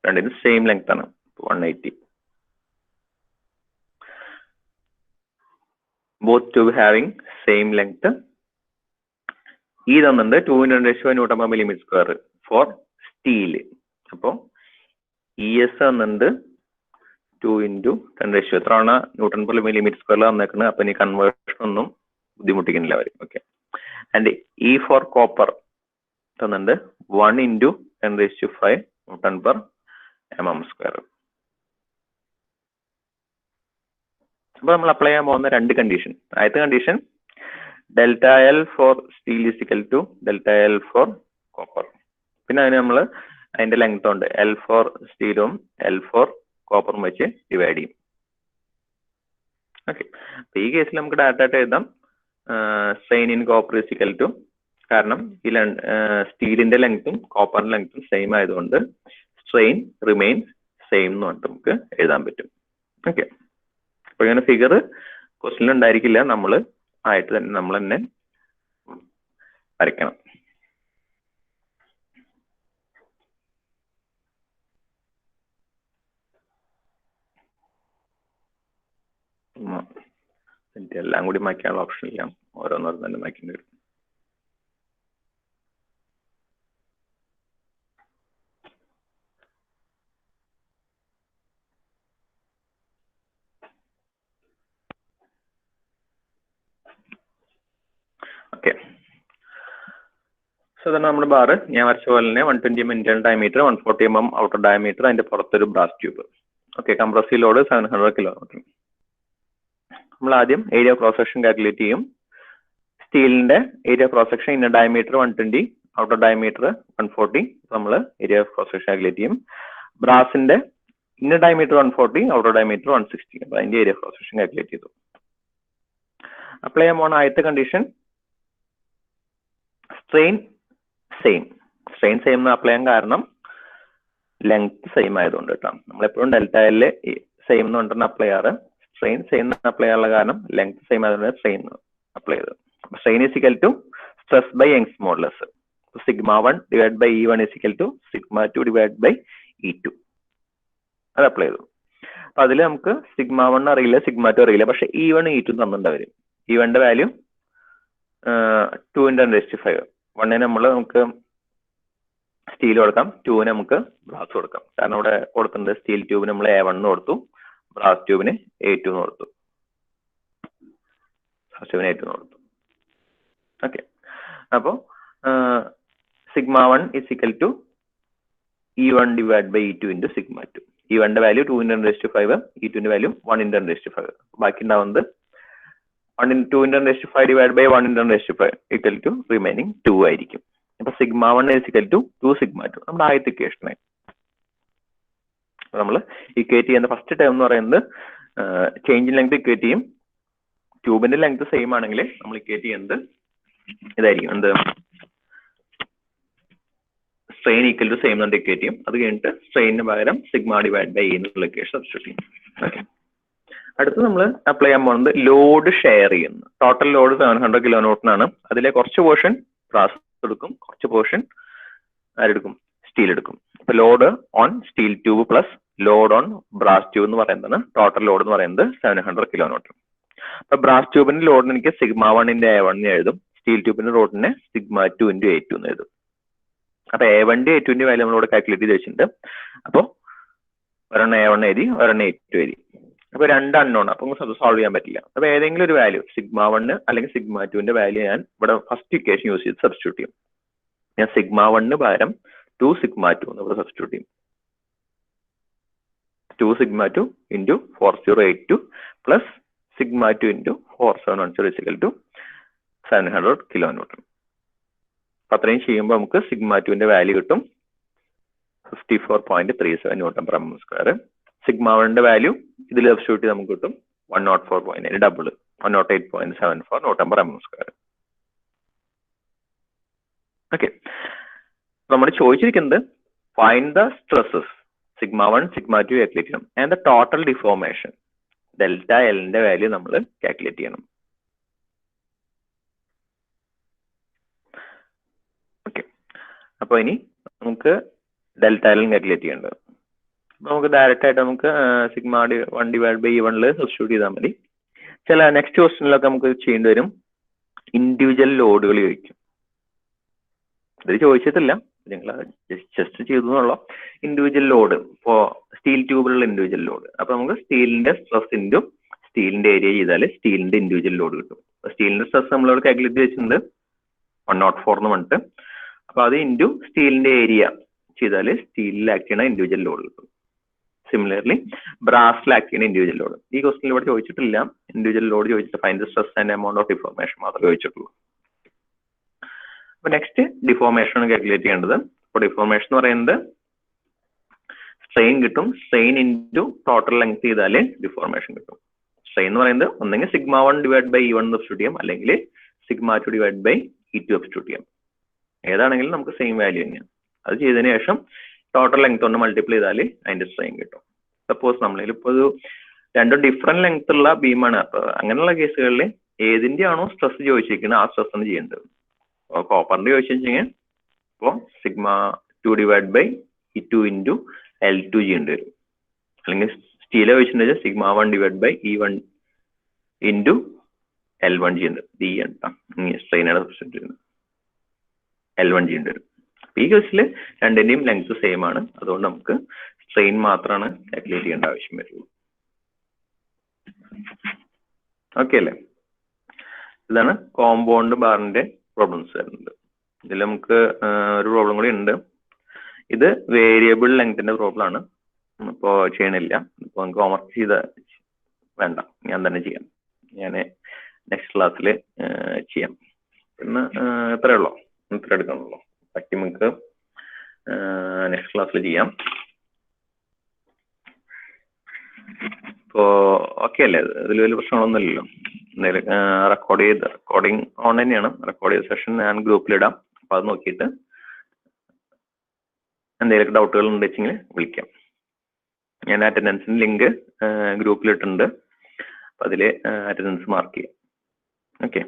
രണ്ടിനും സെയിം ലെങ്ത് ആണ് 180. Both tube having same length. ഈ തന്നിട്ടുണ്ട് 210 Nm/mm² ഫോർ സ്റ്റീൽ. അപ്പോൾ ES തന്നിട്ടുണ്ട് 2 × 10⁻. എത്രയാണ് Nm/mm² തന്നേക്കുന്നത്. അപ്പൊ ഇനി കൺവേർഷൻ ഒന്നും ബുദ്ധിമുട്ടിക്കുന്നില്ല അവർ. Okay. And E for copper തന്നിട്ടുണ്ട് 1 × 10⁵ Nm/mm². അപ്പൊ നമ്മൾ അപ്ലൈ ചെയ്യാൻ പോകുന്ന രണ്ട് കണ്ടീഷൻ. ആദ്യത്തെ condition ΔL for steel = ΔL for copper. പിന്നെ അതിന് നമ്മൾ അതിന്റെ ലെങ്ത് ഉണ്ട്, L ഫോർ സ്റ്റീലും L ഫോർ കോപ്പറും വെച്ച് ഡിവൈഡ് ചെയ്യും. ഓക്കെ. അപ്പൊ ഈ കേസിൽ നമുക്ക് ഡയറക്റ്റ് എഴുതാം സ്ട്രെയിൻ ഇൻ കോപ്പർ = കാരണം ഈ സ്റ്റീലിന്റെ ലെങ്ത്തും കോപ്പറിന്റെ ലെങ്ത്തും സെയിം ആയതുകൊണ്ട് സ്ട്രെയിൻ റിമെയിൻസ് സെയിം എന്ന് പറഞ്ഞിട്ട് നമുക്ക് എഴുതാൻ പറ്റും. ഓക്കെ. അപ്പൊ ഇങ്ങനെ ഫിഗർ ക്വസ്റ്റ്യൻ ഉണ്ടായിരിക്കില്ല, നമ്മൾ തന്നെ വരയ്ക്കണം. എല്ലാം കൂടി മായ്ക്കാനുള്ള ഓപ്ഷൻ ഇല്ല, ഓരോന്നോരം തന്നെ മായ്ക്കേണ്ടി വരും. ഓക്കെ. സോ ഇതാണ് നമ്മുടെ ബാറ്. ഞാൻ വരച്ച പോലെ തന്നെ 120 mm internal diameter, 140 mm outer diameter, അതിന്റെ പുറത്തൊരു brass tube. Okay. Compressive load 700 kN. നമ്മൾ ആദ്യം ഏരിയ ക്രോസ് സെക്ഷൻ കാൽക്കുലേറ്റ് ചെയ്യും. സ്റ്റീലിന്റെ area cross section inner diameter 120, outer diameter 140. നമ്മൾ ഏരിയ ക്രോസ് സെക്ഷൻ കാൽക്കുലേറ്റ് ചെയ്യും. ബ്രാസിന്റെ ഇന്നർ ഡയമീറ്റർ 140, ഔട്ടർ ഡയമീറ്റർ 160. അപ്പൊ അതിന്റെ ഏരിയ ക്രോസ് സെക്ഷൻ കാൽക്കുലേറ്റ് ചെയ്തു. അപ്ലൈ ചെയ്യാൻ പോകുന്ന ആദ്യത്തെ condition strain same. Strain same എന്ന് അപ്ലൈ ചെയ്യാൻ കാരണം ലെങ്ത് സെയിം ആയതുകൊണ്ട് കേട്ടോ. നമ്മളെപ്പോഴും ΔL സെയിം എന്ന് കൊണ്ടാണ് അപ്ലൈ ചെയ്യാറ്. സ്ട്രെയിൻ സെയിം അപ്ലൈ ചെയ്യാനുള്ള കാരണം ലെങ്ത് സെയിം ആയതുകൊണ്ട് സ്ട്രെയിൻ അപ്ലൈ ചെയ്തത്. Strain = stress by Young's modulus. σ1 / E1 = σ2 / E2. അത് അപ്ലൈ ചെയ്തു. അപ്പൊ അതിൽ നമുക്ക് σ1 അറിയില്ല, σ2 അറിയില്ല, പക്ഷെ E1 E2 തന്നിട്ടുണ്ട് അവര്. E1ന്റെ വാല്യൂ 2 × 10⁵. 1ന് നമുക്ക് സ്റ്റീൽ കൊടുക്കാം, 2ന് നമുക്ക് ബ്രാസ് കൊടുക്കാം. കാരണം ഇവിടെ കൊടുക്കുന്നത് സ്റ്റീൽ ട്യൂബിന് നമ്മൾ A1 കൊടുത്തു, ബ്രാസ് ട്യൂബിന് A2 കൊടുത്തു. ഓക്കെ. അപ്പോ σ1 = E1 / E2 × σ2. E1ന്റെ വാല്യൂ 2 × 10⁵, E2ന്റെ വാല്യൂ 1 × 10⁵. ബാക്കി ഉണ്ടാവുന്നത് 2 × 10⁵ / 1 × 10⁵ റിമൈനിങ് 2 ആയിരിക്കും. അപ്പൊ σ1 = 2 σ2. നമ്മുടെ ആദ്യത്തെ ഇക്വേഷനായി നമ്മൾ ഇക്വേറ്റ് ചെയ്യുന്ന ഫസ്റ്റ് ടേം എന്ന് പറയുന്നത് ചേഞ്ച് ഇൻ ലെങ്ത് ഇക്വേറ്റ് ചെയ്യും. ട്യൂബിന്റെ ലെങ്ത് സെയിം ആണെങ്കിൽ നമ്മൾ ഇക്വേറ്റ് ചെയ്യുന്നത് ഇതായിരിക്കും, എന്ത് സ്ട്രെയിൻ = സെയിം എന്ന് ഇക്വേറ്റ് ചെയ്യും. അത് കഴിഞ്ഞിട്ട് സ്ട്രെയിനിന് പകരം σ / E എന്നുള്ള ഇക്വേഷൻ സബ്സ്റ്റിറ്റ്യൂട്ട് ചെയ്യും. ഓക്കെ. അടുത്ത് നമ്മൾ അപ്ലൈ ചെയ്യാൻ പോകുന്നത് ലോഡ് ഷെയർ ചെയ്യുന്നു. ടോട്ടൽ ലോഡ് 700 kN ആണ്. അതിലെ കുറച്ച് പോർഷൻ ബ്രാസ് എടുക്കും, കുറച്ച് പോർഷൻ ആരെടുക്കും, സ്റ്റീൽ എടുക്കും. അപ്പൊ load on steel tube plus load on brass tube എന്ന് പറയുന്നത് ടോട്ടൽ ലോഡ് എന്ന് പറയുന്നത് 700 കിലോന്യൂട്ടൺ. അപ്പൊ ബ്രാസ് ട്യൂബിന്റെ ലോഡിന് എനിക്ക് σ1 × A1 എഴുതും, സ്റ്റീൽ ട്യൂബിന്റെ ലോഡിന് σ2 × A2 എന്ന് എഴുതും. അപ്പൊ A1 A2 വാല്യൂ നമ്മളിവിടെ കാൽക്കുലേറ്റ് ചെയ്ത് വെച്ചിട്ടുണ്ട്. അപ്പോൾ ഒരെണ്ണം A1 എഴുതി, ഒരെണ്ണം A2 എഴുതി. അപ്പൊ രണ്ട് അൺനോൺ, അപ്പൊ സോൾവ് ചെയ്യാൻ പറ്റില്ല. അപ്പൊ ഏതെങ്കിലും ഒരു വാല്യൂ σ1 അല്ലെങ്കിൽ σ2 വാല്യൂ ഞാൻ ഇവിടെ ഫസ്റ്റ് ഇക്വേഷൻ യൂസ് ചെയ്ത് സബ്സ്റ്റിറ്റ്യൂട്ട് ചെയ്യും. ഞാൻ σ1 പകരം 2σ2 എന്ന് ഇവിടെ സബ്സ്റ്റിറ്റ്യൂട്ട് ചെയ്യും. 2σ2 × 4082 പ്ലസ് σ2 × 4710 = 700 കിലോന്യൂട്ടൺ. അത്രയും ചെയ്യുമ്പോൾ നമുക്ക് σ2 വാല്യൂ കിട്ടും 54.37 Nm². σ1 വാല്യൂ ഇതിൽ സബ്സ്റ്റിറ്റ്യൂട്ട് ചെയ്ത് നമുക്ക് കിട്ടും 104.9, ഡബിൾ 108.74 Nm². ഓക്കെ, നമ്മൾ ചോദിച്ചിരിക്കുന്നത് ഫൈൻഡ് ദ സ്ട്രെസ്സസ് σ1 σ2 കാൽക്കുലേറ്റ് ചെയ്യണം and the total deformation ΔL value നമ്മൾ കാൽക്കുലേറ്റ് ചെയ്യണം. ഓക്കെ, അപ്പൊ ഇനി നമുക്ക് ΔL കാൽക്കുലേറ്റ് ചെയ്യേണ്ടത്. അപ്പൊ നമുക്ക് ഡയറക്റ്റ് ആയിട്ട് നമുക്ക് σ1/E1 സബ്സ്റ്റിറ്റ്യൂട്ട് ചെയ്താൽ മതി. ചില നെക്സ്റ്റ് ക്വസ്റ്റ്യനിലൊക്കെ നമുക്ക് ചെയ്യേണ്ടി വരും, ഇൻഡിവിജ്വൽ ലോഡുകൾ ചോദിക്കും. ഇത് ചോദിച്ചിട്ടില്ല, നിങ്ങൾ ജസ്റ്റ് ചെയ്തു എന്നുള്ള ഇൻഡിവിജ്വൽ ലോഡ്. ഇപ്പോ സ്റ്റീൽ ട്യൂബിലുള്ള ഇൻഡിവിജ്വൽ ലോഡ്, അപ്പൊ നമുക്ക് സ്റ്റീലിന്റെ സ്ട്രെസ് ഇൻറ്റു സ്റ്റീലിന്റെ ഏരിയ ചെയ്താൽ സ്റ്റീലിന്റെ ഇൻഡിവിജ്വൽ ലോഡ് കിട്ടും. സ്റ്റീലിന്റെ സ്ട്രെസ് നമ്മളിവിടെ കാൽക്കുലേറ്റ് വെച്ചിട്ടുണ്ട് 104 എന്ന് പറഞ്ഞിട്ട്. അപ്പൊ അത് ഇൻറ്റു സ്റ്റീലിന്റെ ഏരിയ ചെയ്താൽ സ്റ്റീലിൽ ആക്ട് ചെയ്യുന്ന ഇൻഡിവിജ്വൽ ലോഡ് കിട്ടും. സിമിലർലി ബ്രാസിൽ ആക്ട് ചെയ്യുന്ന ഇൻഡിവിജ്വൽ ലോഡ്. ഈ ക്വസ്റ്റിനിൽ ഇവിടെ ചോദിച്ചിട്ടില്ല, ഇൻഡിവിജ്വൽ ലോഡ് ചോദിച്ചിട്ട് find the stress and amount of deformation മാത്രമേ ചോദിച്ചിട്ടുള്ളൂ. അപ്പൊ നെക്സ്റ്റ് ഡിഫോർമേഷൻ ആണ് കാൽക്കുലേറ്റ് ചെയ്യേണ്ടത്. അപ്പോൾ ഡിഫോർമേഷൻ എന്ന് പറയുന്നത് സ്ട്രെയിൻ കിട്ടും, സ്ട്രെയിൻ ഇൻറ്റു ടോട്ടൽ ലെങ്ത് ചെയ്താൽ ഡിഫോർമേഷൻ കിട്ടും. സ്ട്രെയിൻ എന്ന് പറയുന്നത് ഒന്നെങ്കിൽ σ1/E1 സബ്സ്റ്റിറ്റ്യൂട്ട് ചെയ്യാം, അല്ലെങ്കിൽ σ2/E2 സബ്സ്റ്റിറ്റ്യൂട്ട് ചെയ്യാം. ഏതാണെങ്കിലും നമുക്ക് സെയിം വാല്യൂ തന്നെയാണ്. അത് ചെയ്തതിന് ശേഷം ടോട്ടൽ ലെങ്ത് കൊണ്ട് മൾട്ടിപ്ലൈ ചെയ്താൽ അതിന്റെ സ്ട്രെയിൻ കിട്ടും. സപ്പോസ് നമ്മളിൽ ഇപ്പോൾ ഒരു രണ്ടും ഡിഫറെന്റ് ലെങ്ത് ഉള്ള ബീമാണ്, അപ്പൊ അങ്ങനെയുള്ള കേസുകളിൽ ഏതിന്റെ ആണോ സ്ട്രെസ് ചോദിച്ചിരിക്കുന്നത് ആ സ്ട്രെസ് ആണ് ചെയ്യേണ്ടത്. കോപ്പറിന്റെ ചോദിച്ചാൽ ഇപ്പോൾ σ2/E2 × L2 ചെയ്യേണ്ടി വരും. അല്ലെങ്കിൽ സ്റ്റീൽ ചോദിച്ചിട്ടുണ്ടെങ്കിൽ σ1/E1 × L1 ചെയ്യേണ്ടത്. സ്ട്രെയിനാണ് സബ്സ്റ്റിറ്റ്യൂട്ട് ചെയ്യുന്നത്, L1 ചെയ്യേണ്ടി വരും. ഈ കേസിൽ രണ്ടിന്റെയും ലെങ്ത് സെയിം ആണ്, അതുകൊണ്ട് നമുക്ക് സ്ട്രെയിൻ മാത്രമാണ് കാൽക്കുലേറ്റ് ചെയ്യേണ്ട ആവശ്യം വരുള്ളൂ. ഓക്കെ അല്ലേ? ഇതാണ് കോമ്പൗണ്ട് ബാറിന്റെ പ്രോബ്ലംസ് വരുന്നത്. ഇതിൽ നമുക്ക് ഒരു പ്രോബ്ലം കൂടി ഉണ്ട്. ഇത് വേരിയബിൾ ലെങ്ത്തിന്റെ പ്രോബ്ലം ആണ്. ഇപ്പോൾ ചെയ്യണില്ല, ഇപ്പോൾ നമുക്ക് ഹോംവർക്ക് ചെയ്ത വേണ്ട, ഞാൻ തന്നെ ചെയ്യാം. ഞാൻ നെക്സ്റ്റ് ക്ലാസ്സിൽ ചെയ്യാം. പിന്നെ ഇത്രയേ ഉള്ളൂ, ഇത്ര എടുക്കണമല്ലോ. ബാക്കി നമുക്ക് നെക്സ്റ്റ് ക്ലാസ്സിൽ ചെയ്യാം. ഇപ്പോ ഓക്കെ അല്ലേ? ഇതിൽ വലിയ പ്രശ്നങ്ങളൊന്നുമില്ലല്ലോ. എന്തായാലും റെക്കോർഡിങ് ഓൺ തന്നെയാണ്. റെക്കോർഡ് ചെയ്ത സെഷൻ ഞാൻ ഗ്രൂപ്പിലിടാം. അപ്പൊ അത് നോക്കിയിട്ട് എന്തെങ്കിലും ഡൗട്ടുകൾ ഉണ്ടെങ്കിൽ വിളിക്കാം. ഞാൻ അറ്റൻഡൻസിന് ലിങ്ക് ഗ്രൂപ്പിലിട്ടുണ്ട്, അപ്പൊ അതില് അറ്റൻഡൻസ് മാർക്ക് ചെയ്യാം. Okay,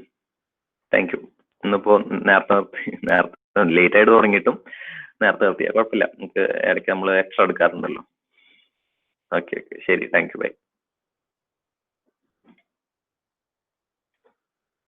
thank you. ഇന്നിപ്പോ നേരത്തെ ലേറ്റ് ആയിട്ട് തുടങ്ങിയിട്ടും നേരത്തെ നിർത്തിയാൽ കുഴപ്പമില്ല, നമുക്ക് ഇടയ്ക്ക് നമ്മൾ എക്സ്ട്രാ എടുക്കാറുണ്ടല്ലോ. ഓക്കെ, ശരി, താങ്ക് യു, ബൈ.